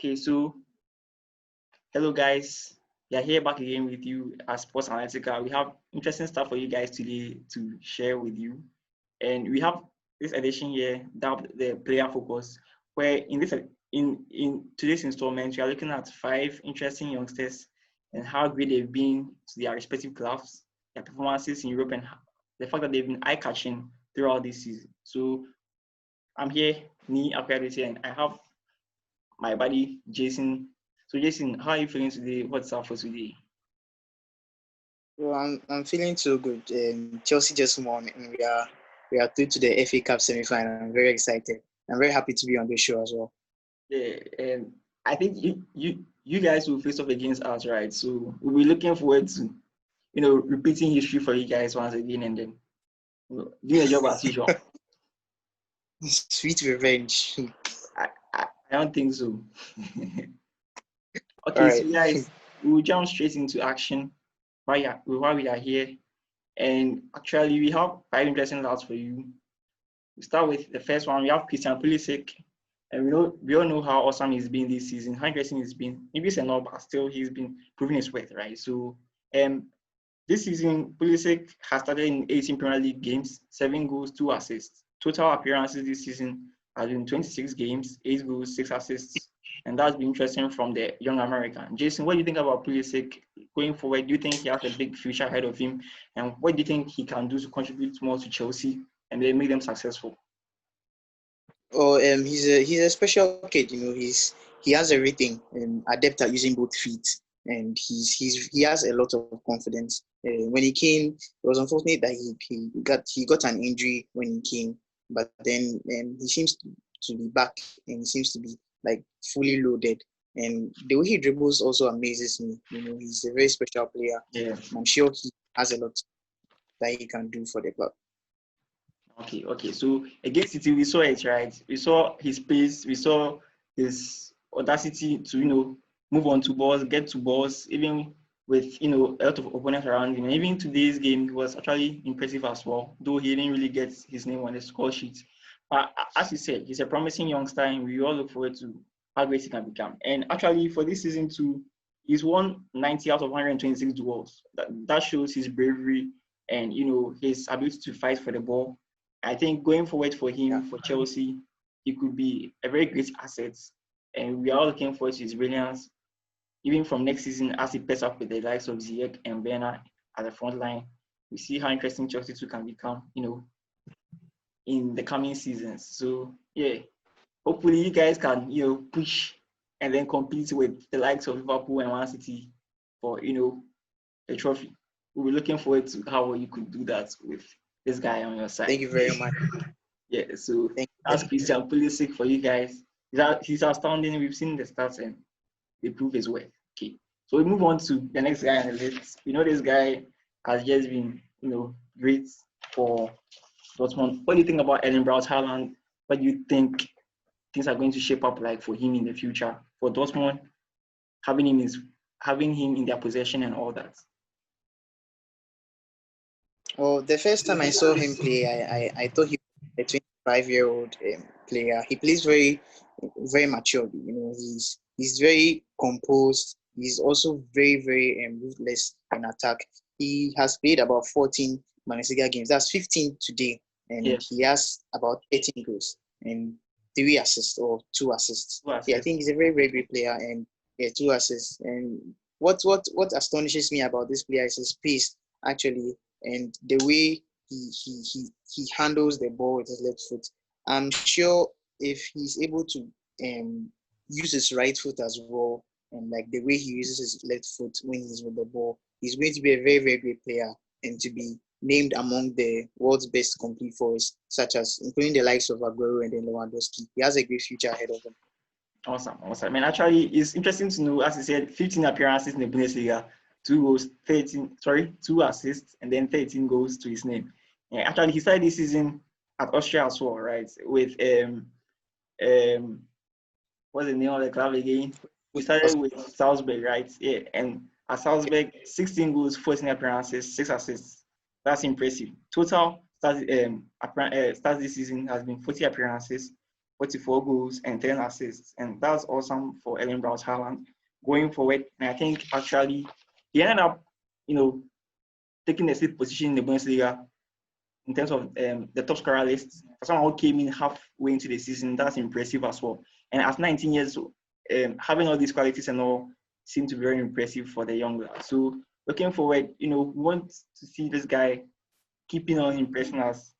Okay, so hello guys. We are here back again with you as Sports Analytica. We have interesting stuff for you guys today to share with you. And we have this edition here, the player focus, where in today's installment, we are looking at 5 interesting youngsters and how great they've been to their respective clubs, their performances in Europe, and the fact that they've been eye-catching throughout this season. So I'm here, me, Akadisi, and I have my buddy Jason. So Jason, how are you feeling today? What's up for today? Well, I'm feeling so good. Chelsea just won, and we are through to the FA Cup semi-final. I'm very excited. I'm very happy to be on this show as well. Yeah, and I think you guys will face off against us, right? So we'll be looking forward to repeating history for you guys once again, and then doing a job as usual. Sweet revenge. I don't think so. All Okay, so right. guys, we'll jump straight into action while we are here. And actually, we have 5 interesting lads for you. We start with the first one. We have Christian Pulisic, and we all know how awesome he's been this season. How interesting he's been. Maybe it's not, but still he's been proving his worth, right? So, this season Pulisic has started in 18 Premier League games, 7 goals, 2 assists. Total appearances this season has been 26 games, 8 goals, 6 assists, and that's been interesting from the young American. Jason, what do you think about Pulisic going forward? Do you think he has a big future ahead of him, and what do you think he can do to contribute more to Chelsea and then make them successful? Oh, he's a special kid. He has everything. Adept at using both feet, and he has a lot of confidence. When he came, it was unfortunate that he got an injury when he came, but then he seems to be back, and he seems to be like fully loaded. And the way he dribbles also amazes me. He's a very special player. Yeah. And I'm sure he has a lot that he can do for the club. Okay. So against City, we saw it, right? We saw his pace, we saw his audacity to, move on to balls, get to balls, even with, a lot of opponents around him. And even today's game, he was actually impressive as well, though he didn't really get his name on the score sheet. But as you said, he's a promising youngster, and we all look forward to how great he can become. And actually, for this season too, he's won 90 out of 126 duels. That shows his bravery and, his ability to fight for the ball. I think going forward for him, for Chelsea, he could be a very great asset. And we are all looking forward to his brilliance, even from next season as he pairs up with the likes of Ziyech and Werner at the front line. We see how interesting Chelsea 2 can become, in the coming seasons. So, yeah, hopefully you guys can, push and then compete with the likes of Liverpool and Man City for, a trophy. We'll be looking forward to how you could do that with this guy on your side. Thank you very much. Yeah, so that's Christian Pulisic for you guys. He's astounding. We've seen the stats and they prove his worth. Okay, so we move on to the next guy on the list. This guy has just been, great for Dortmund. What do you think about Erling Braut Haaland? What do you think things are going to shape up like for him in the future for Dortmund, having him in their possession and all that? Well, the first time I saw him play, I thought he was a 25-year-old player. He plays very, very maturely. He's very composed. He's also very, very ruthless in attack. He has played about 14 Bundesliga games. That's 15 today, and he has about 18 goals and 3 assists or 2 assists. Yeah, I think he's a very, very great player, and 2 assists. And what astonishes me about this player is his pace, actually, and the way he handles the ball with his left foot. I'm sure if he's able to use his right foot as well, and like the way he uses his left foot when he's with the ball, he's going to be a very, very great player and to be named among the world's best complete forwards, such as including the likes of Aguero and then Lewandowski. He has a great future ahead of him. Awesome. I mean, actually, it's interesting to know, as you said, 15 appearances in the Bundesliga, 2 goals, 2 assists, and then 13 goals to his name. Yeah, actually, he started this season at Austria as well, right? With what's the name of the club again? We started with Salzburg, right? Yeah, and at Salzburg, 16 goals, 14 appearances, 6 assists. That's impressive. Total starts this season has been 40 appearances, 44 goals and 10 assists. And that's awesome for Erling Braut Haaland going forward. And I think actually he ended up, taking the sixth position in the Bundesliga in terms of the top scorer list. For someone who came in halfway into the season, that's impressive as well. And at 19 years, having all these qualities and all seem to be very impressive for the young lad. So looking forward, we want to see this guy keeping on impressing us.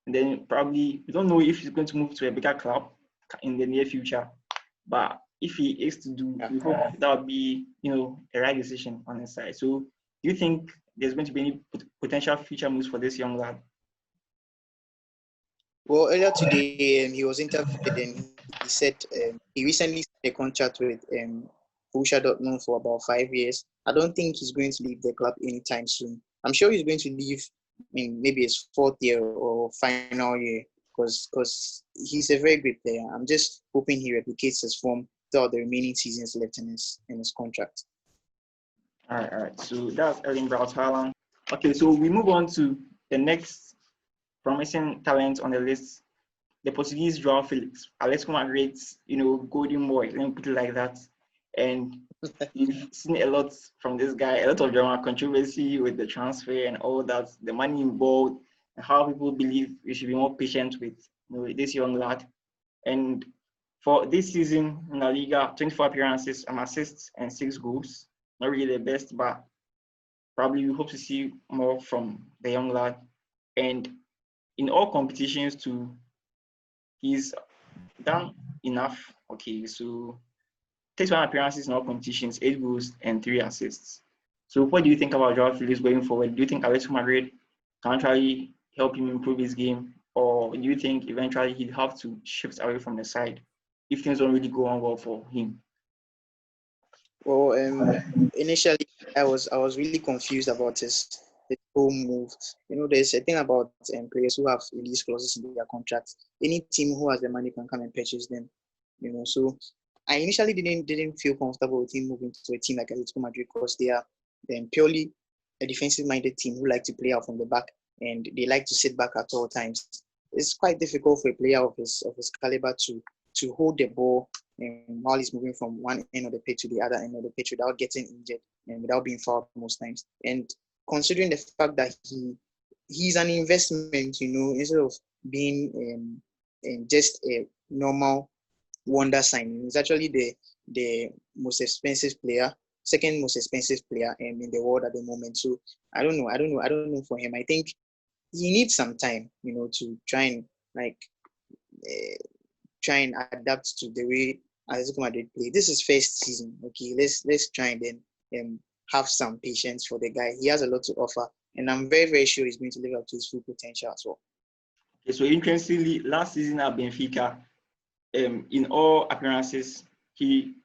And then probably, we don't know if he's going to move to a bigger club in the near future. But if he is to do, we hope that would be, a right decision on his side. So do you think there's going to be any potential future moves for this young lad? Well, earlier today, he was interviewed and he said he recently signed a contract with Borussia Dortmund for about 5 years. I don't think he's going to leave the club anytime soon. I'm sure he's going to leave in maybe his fourth year or final year because he's a very great player. I'm just hoping he replicates his form throughout the remaining seasons left in his contract. All right. So that's Erling Braut Haaland. Okay, so we move on to the next promising talent on the list, the Portuguese João Felix, Atletico Madrid's, golden boy, let me put it like that. And you've seen a lot from this guy, a lot of drama, controversy with the transfer and all that, the money involved, and how people believe we should be more patient with this young lad. And for this season in La Liga, 24 appearances, assists, and 6 goals. Not really the best, but probably we hope to see more from the young lad. And in all competitions too, he's done enough. Okay, so 31 appearances in all competitions, 8 goals and 3 assists. So what do you think about Joao Felix going forward? Do you think Atletico Madrid can actually help him improve his game? Or do you think eventually he'd have to shift away from the side if things don't really go on well for him? Well, initially I was really confused about his whole move. There's a thing about players who have release clauses in their contracts. Any team who has the money can come and purchase them. So I initially didn't feel comfortable with him moving to a team like Atletico Madrid because they are purely a defensive-minded team who like to play out from the back and they like to sit back at all times. It's quite difficult for a player of his caliber to hold the ball while he's moving from one end of the pitch to the other end of the pitch without getting injured and without being fouled most times. And considering the fact that he's an investment, instead of being just a normal wonder signing, he's actually the most expensive player, second most expensive player in the world at the moment. So I don't know for him. I think he needs some time, to try and adapt to the way Atletico Madrid play. This is first season, okay? Let's try and then have some patience for the guy. He has a lot to offer, and I'm very, very sure he's going to live up to his full potential as well. Okay, so interestingly, last season at Benfica, in all appearances, he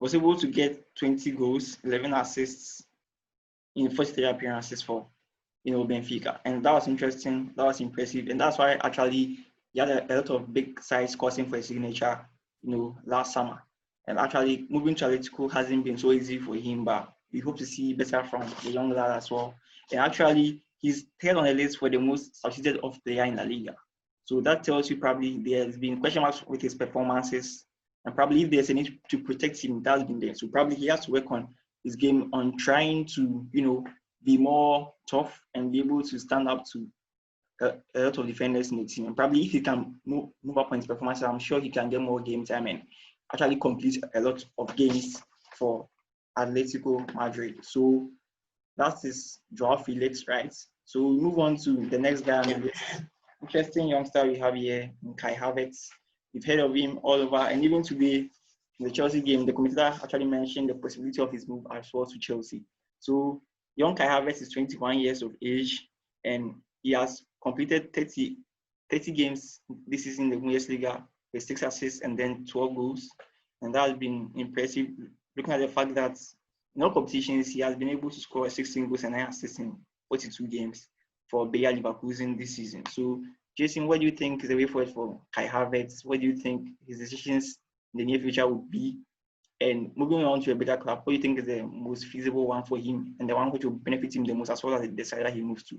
was able to get 20 goals, 11 assists in 43 appearances for Benfica, and that was interesting. That was impressive, and that's why actually he had a lot of big sides causing for a signature, last summer. And actually moving to Atletico hasn't been so easy for him, but we hope to see better from the young lad as well. And actually, he's third on the list for the most substituted off player in La Liga. So that tells you probably there's been question marks with his performances, and probably if there's a need to protect him, that's been there. So probably he has to work on his game, on trying to, be more tough and be able to stand up to a lot of defenders in the team. And probably if he can move up on his performance, I'm sure he can get more game time and actually complete a lot of games for Atletico Madrid. So that is Joao Felix, right? So we move on to the next guy on the list. Interesting youngster we have here, Kai Havertz. We've heard of him all over, and even today in the Chelsea game, the commentator actually mentioned the possibility of his move as well to Chelsea. So young Kai Havertz is 21 years of age, and he has completed 30 games this season in the Bundesliga with 6 assists and then 12 goals. And that has been impressive, looking at the fact that in all competitions, he has been able to score 16 goals and 9 assists in 42 games for Bayer Leverkusen this season. So, Jason, what do you think is the way forward for Kai Havertz? What do you think his decisions in the near future would be? And moving on to a bigger club, what do you think is the most feasible one for him and the one which will benefit him the most as well as the side that he moves to?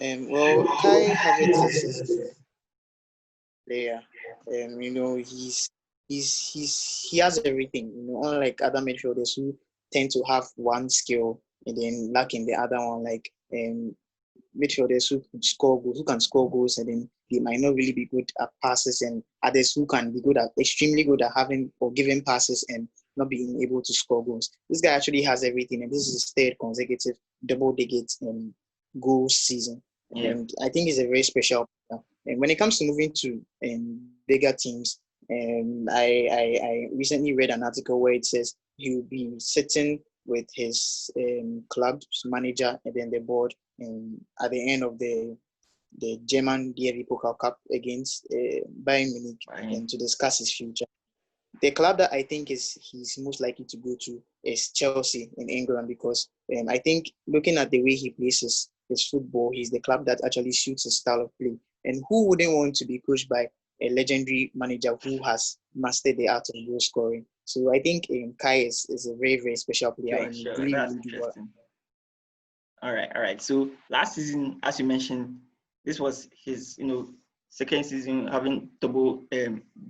Well, Kai Havertz player. He has everything. Unlike other midfielders who tend to have one skill and then lack in the other one, like midfielders who can score goals, and then they might not really be good at passes, and others who can be extremely good at having or giving passes and not being able to score goals. This guy actually has everything, and this is his third consecutive double-digit goals season. Yeah. And I think he's a very special player. And when it comes to moving to bigger teams, I recently read an article where it says he will be sitting with his club's manager and then the board at the end of the German DFB Pokal Cup against Bayern Munich and to discuss his future. The club that I think he's most likely to go to is Chelsea in England, because I think looking at the way he plays his football, he's the club that actually suits his style of play. And who wouldn't want to be coached by a legendary manager who has mastered the art of goal scoring? So I think Kai is a very, very special player. Sure. That's interesting. All right. So last season, as you mentioned, this was his, second season having double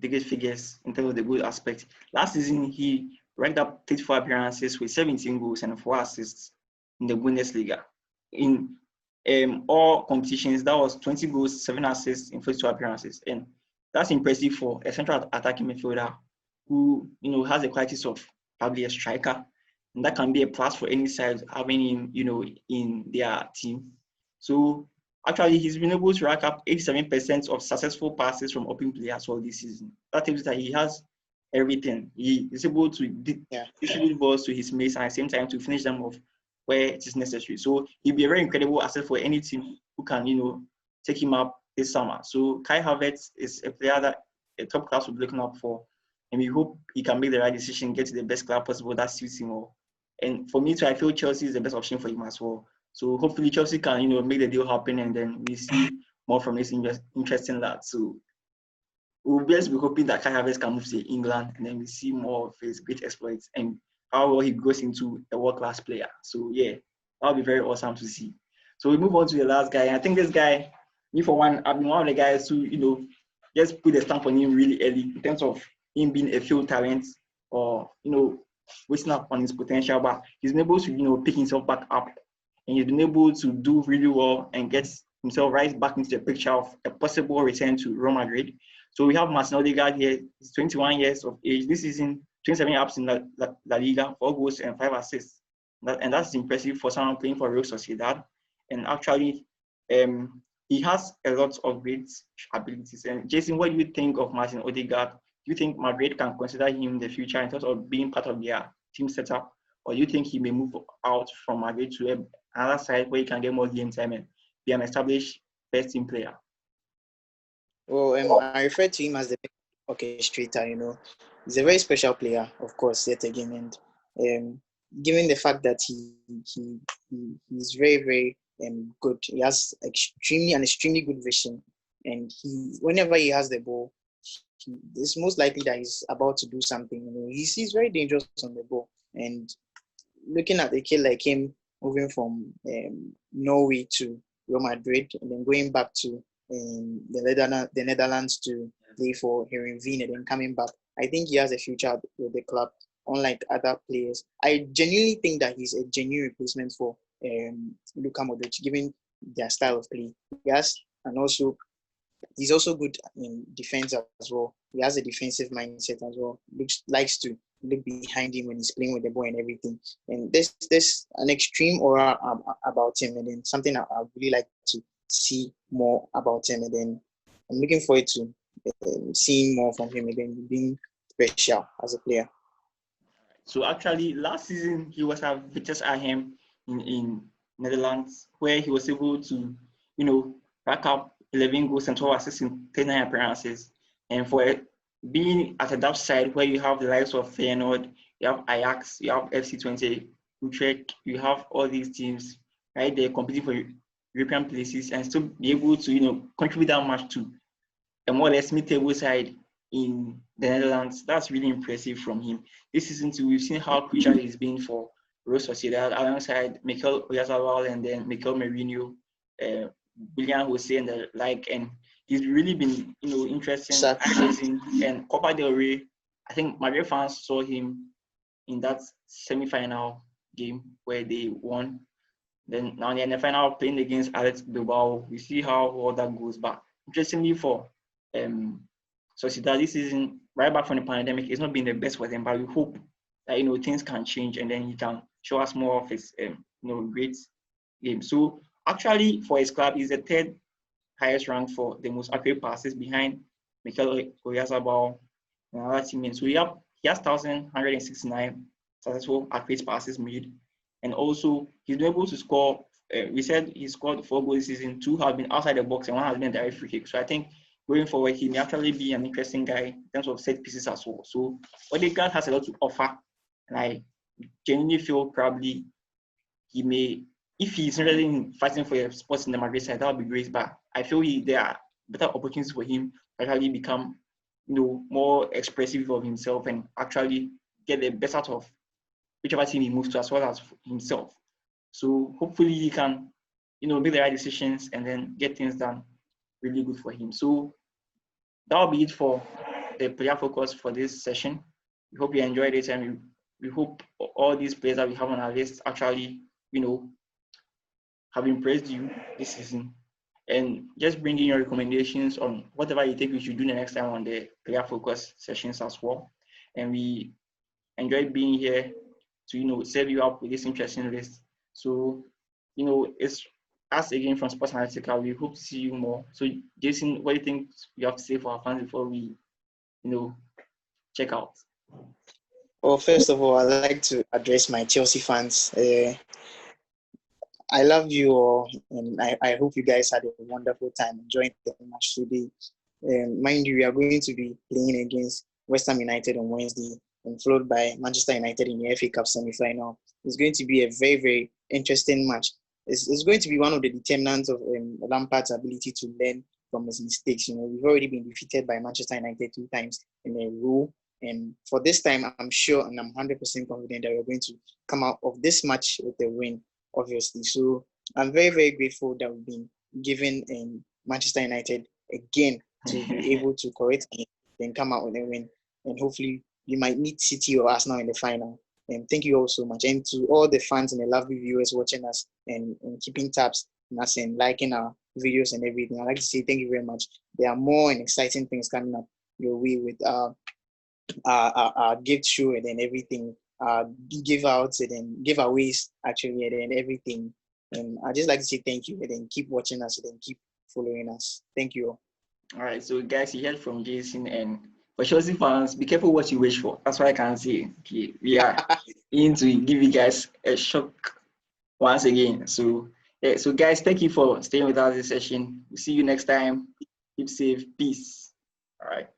digit figures in terms of the goal aspect. Last season, he ranked up 34 appearances with 17 goals and 4 assists in the Bundesliga. In all competitions, that was 20 goals, 7 assists in 42 appearances. And that's impressive for a central attacking midfielder who, has the qualities of probably a striker. And that can be a plus for any side having him, in their team. So actually, he's been able to rack up 87% of successful passes from open play as well this season. That tells you that he has everything. He is able to distribute balls to his mates and at the same time to finish them off where it is necessary. So he'll be a very incredible asset for any team who can, take him up this summer. So Kai Havertz is a player that a top class will be looking up for. And we hope he can make the right decision, get to the best club possible that suits him all. And for me too, I feel Chelsea is the best option for him as well. So hopefully Chelsea can, make the deal happen, and then we see more from this interesting lad. So we'll just be hoping that Kai Havertz can move to England, and then we see more of his great exploits and how well he goes into a world-class player. So yeah, that'll be very awesome to see. So we move on to the last guy. I think this guy, me for one, I've been one of the guys who, just put a stamp on him really early in terms of him being a field talent or, wasting up on his potential, but he's been able to, pick himself back up, and he's been able to do really well and get himself right back into the picture of a possible return to Real Madrid. So we have Martin Odegaard here. He's 21 years of age. This season, 27 ups in La Liga, 4 goals and 5 assists. And that's impressive for someone playing for Real Sociedad. And actually, he has a lot of great abilities. And Jason, what do you think of Martin Odegaard? Do you think Madrid can consider him in the future in terms of being part of their team setup? Or do you think he may move out from Madrid to another side where he can get more game time and be an established first team player? Well, I refer to him as the orchestrator. He's a very special player, of course, yet again. And given the fact that he's very, very good, he has extremely good vision. And whenever he has the ball, it's most likely that he's about to do something. He's very dangerous on the ball. And looking at a kid like him moving from Norway to Real Madrid and then going back to the Netherlands to play for Heerenveen and then coming back, I think he has a future with the club, unlike other players. I genuinely think that he's a genuine replacement for Luka Modric, given their style of play. Yes, and also he's also good in defense as well. He has a defensive mindset as well. Likes to look behind him when he's playing with the ball and everything. And there's an extreme aura about him, and then something I really like to see more about him. And then I'm looking forward to seeing more from him again, being special as a player. So actually, last season he was at Vitesse Arnhem in Netherlands, where he was able to, rack up 11 goals and 12 assists in 39 appearances. And for being at a Dutch side where you have the likes of Feyenoord, you have Ajax, you have FC Twente, Utrecht, you have all these teams right there competing for European places and still be able to, contribute that much to a more or less mid-table side in the Netherlands. That's really impressive from him. This season too, we've seen how crucial he's been for Real Sociedad alongside Mikel Oyarzabal and then Mikel Merino, William Jose and the like. And he's really been, interesting, Exactly. amazing. And Copa del Rey, I think Madrid fans saw him in that semi-final game where they won. Then now in the final playing against Alex Bilbao, we see how all that goes. But interestingly for Sociedad this season, right back from the pandemic, it's not been the best for them. But we hope that things can change and then he can show us more of his great game. So actually for his club, he's the third highest rank for the most accurate passes behind Mikel Oyarzabal and other teammates. So he has 1,169 successful accurate passes made. And also, he's been able to score. We said he scored 4 goals this season. 2 have been outside the box and 1 has been a direct free kick. So I think going forward, he may actually be an interesting guy in terms of set pieces as well. So Odegaard has a lot to offer. And I genuinely feel probably he may, if he's really fighting for a spot in the Madrid side, that would be great. But I feel there are better opportunities for him to actually become, more expressive of himself and actually get the best out of whichever team he moves to as well as himself. So hopefully he can, make the right decisions and then get things done really good for him. So that will be it for the player focus for this session. We hope you enjoyed it and we hope all these players that we have on our list actually, have impressed you this season. And just bring in your recommendations on whatever you think we should do the next time on the player focus sessions as well. And we enjoyed being here to serve you up with this interesting list. So, it's us again from Sports Analytica. We hope to see you more. So, Jason, what do you think you have to say for our fans before we, check out? Well, first of all, I'd like to address my Chelsea fans. I love you all, and I hope you guys had a wonderful time enjoying the match today. Mind you, we are going to be playing against West Ham United on Wednesday and followed by Manchester United in the FA Cup semi-final. It's going to be a very, very interesting match. It's going to be one of the determinants of Lampard's ability to learn from his mistakes. We've already been defeated by Manchester United 2 times in a row. And for this time, I'm sure and I'm 100% confident that we're going to come out of this match with a win, obviously. So I'm very, very grateful that we've been given Manchester United again to be able to correct and then come out with a win. And hopefully you might meet City or Arsenal in the final. And thank you all so much. And to all the fans and the lovely viewers watching us and keeping tabs on us and liking our videos and everything, I'd like to say thank you very much. There are more and exciting things coming up your way with our gift show and then everything, give outs and then giveaways actually and then everything. And I'd just like to say thank you and then keep watching us and then keep following us. Thank you all. All right, so guys, you heard from Jason, and for Chelsea fans, be careful what you wish for. That's what I can say. Okay, we are in to give you guys a shock once again. So, yeah, so guys, thank you for staying with us this session. We'll see you next time. Keep safe. Peace. All right.